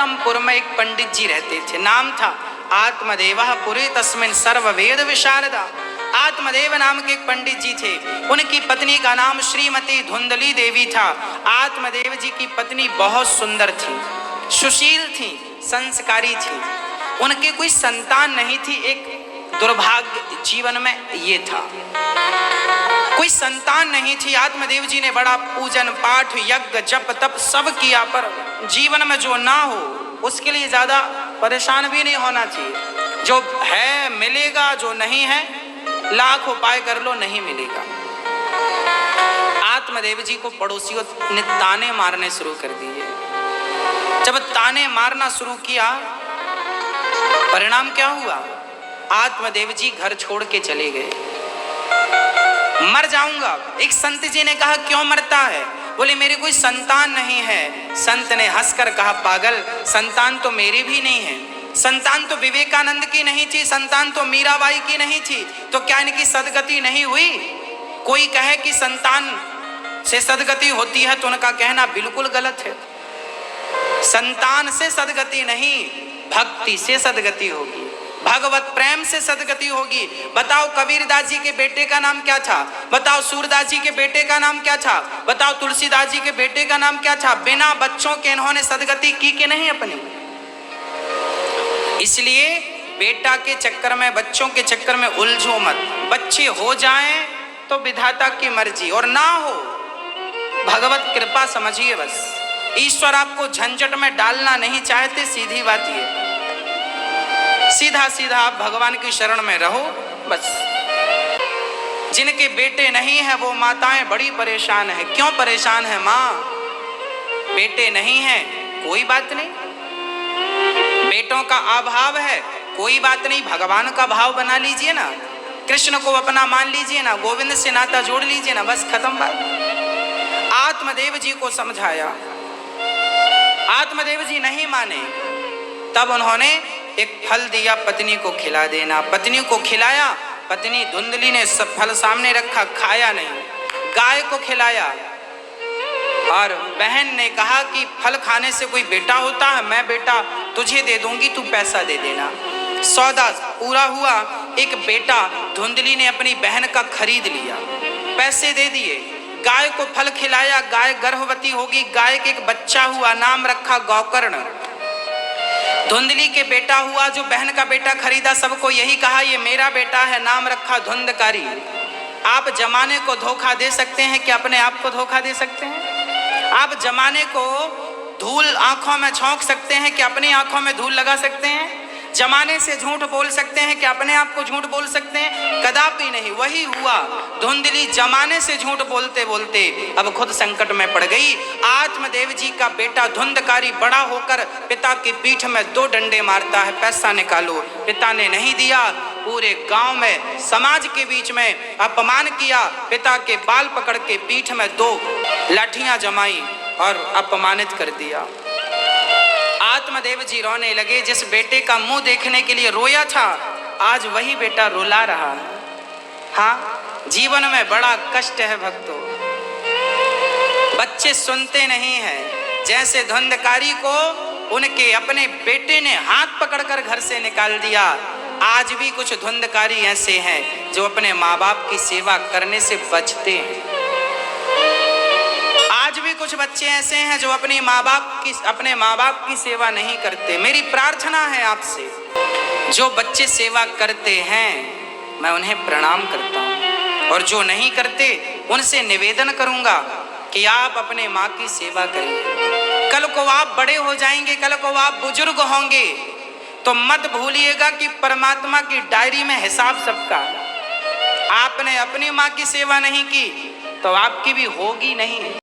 उत्तमपुर में एक पंडित जी रहते थे, नाम था आत्मदेवः पुरे तस्मिन् सर्ववेद विशारदा। आत्मदेव नाम के एक पंडित जी थे, उनकी पत्नी का नाम श्रीमती धुंधली देवी था। आत्मदेव जी की पत्नी बहुत सुंदर थी, सुशील थी, संस्कारी थी। उनके कोई संतान नहीं थी। एक दुर्भाग्य जीवन में ये था, कोई संतान नहीं थी। आत्मदेव जी ने बड़ा पूजन पाठ यज्ञ जप तप सब किया, पर जीवन में जो ना हो उसके लिए ज्यादा परेशान भी नहीं होना चाहिए। जो है मिलेगा, जो नहीं है लाख उपाय कर लो नहीं मिलेगा। आत्मदेव जी को पड़ोसियों ने ताने मारने शुरू कर दिए। जब ताने मारना शुरू किया, परिणाम क्या हुआ? आत्मदेव जी घर छोड़ के चले गए। मर जाऊंगा। एक संत जी ने कहा क्यों मरता है? बोले मेरे कोई संतान नहीं है। संत ने हंसकर कहा पागल, संतान तो मेरी भी नहीं है। संतान तो विवेकानंद की नहीं थी, संतान तो मीराबाई की नहीं थी, तो क्या इनकी सदगति नहीं हुई? कोई कहे कि संतान से सदगति होती है तो उनका कहना बिल्कुल गलत है। संतान से सदगति नहीं, भक्ति से सदगति होगी, भगवत प्रेम से सदगति होगी। बताओ कबीरदास जी के बेटे का नाम क्या था? बताओ सूरदास जी के बेटे का नाम क्या था? बताओ तुलसीदास जी के बेटे का नाम क्या था? बिना बच्चों के इन्होंने सदगति की कि नहीं अपनी? इसलिए बेटा के चक्कर में, बच्चों के चक्कर में उलझो मत। बच्चे हो जाएं तो विधाता की मर्जी, और ना हो भगवत कृपा समझिए बस। ईश्वर आपको झंझट में डालना नहीं चाहते, सीधी बात ये। सीधा सीधा आप भगवान की शरण में रहो बस। जिनके बेटे नहीं है वो माताएं बड़ी परेशान है। क्यों परेशान है माँ? बेटे नहीं है, कोई बात नहीं। बेटों का अभाव है, कोई बात नहीं, भगवान का भाव बना लीजिए ना, कृष्ण को अपना मान लीजिए ना, गोविंद से नाता जोड़ लीजिए ना, बस खत्म बात। आत्मदेव जी को समझाया, आत्मदेव जी नहीं माने। तब उन्होंने एक फल दिया, पत्नी को खिला देना। पत्नी को खिलाया, पत्नी धुंधली ने सब फल सामने रखा, खाया नहीं, गाय को खिलाया। और बहन ने कहा कि फल खाने से कोई बेटा होता है? मैं बेटा तुझे दे दूंगी, तू पैसा दे देना। सौदा पूरा हुआ। एक बेटा धुंधली ने अपनी बहन का खरीद लिया, पैसे दे दिए। गाय को फल खिलाया, गाय गर्भवती होगी, गाय के एक बच्चा हुआ, नाम रखा गौकर्ण। धुंधली के बेटा हुआ, जो बहन का बेटा खरीदा, सबको यही कहा ये मेरा बेटा है, नाम रखा धुंधकारी। आप जमाने को धोखा दे सकते हैं कि अपने आप को धोखा दे सकते हैं? आप जमाने को धूल आंखों में झोंक सकते हैं कि अपनी आंखों में धूल लगा सकते हैं? जमाने से झूठ बोल सकते हैं कि अपने आप को झूठ बोल सकते हैं? कदापि नहीं। वही हुआ, धुंधली जमाने से झूठ बोलते बोलते अब खुद संकट में पड़ गई। आत्मदेव जी का बेटा धुंधकारी बड़ा होकर पिता की पीठ में 2 डंडे मारता है, पैसा निकालो। पिता ने नहीं दिया। पूरे गांव में, समाज के बीच में अपमान किया। पिता के बाल पकड़ के पीठ में 2 लाठियां जमाई और अपमानित कर दिया। आत्मदेव जी रोने लगे। जिस बेटे का मुंह देखने के लिए रोया था, आज वही बेटा रुला रहा है। हाँ, जीवन में बड़ा कष्ट है भक्तों। बच्चे सुनते नहीं हैं। जैसे धुंधकारी को उनके अपने बेटे ने हाथ पकड़कर घर से निकाल दिया, आज भी कुछ धुंधकारी ऐसे हैं जो अपने माँ बाप की सेवा करने से बचते हैं। आज भी कुछ बच्चे ऐसे हैं जो अपने माँ बाप की सेवा नहीं करते। मेरी प्रार्थना है आपसे, जो बच्चे सेवा करते हैं मैं उन्हें प्रणाम करता हूँ, और जो नहीं करते उनसे निवेदन करूंगा कि आप अपने माँ की सेवा करिए। कल को आप बड़े हो जाएंगे, कल को आप बुजुर्ग होंगे, तो मत भूलिएगा कि परमात्मा की डायरी में हिसाब सबका। आपने अपनी माँ की सेवा नहीं की तो आपकी भी होगी नहीं।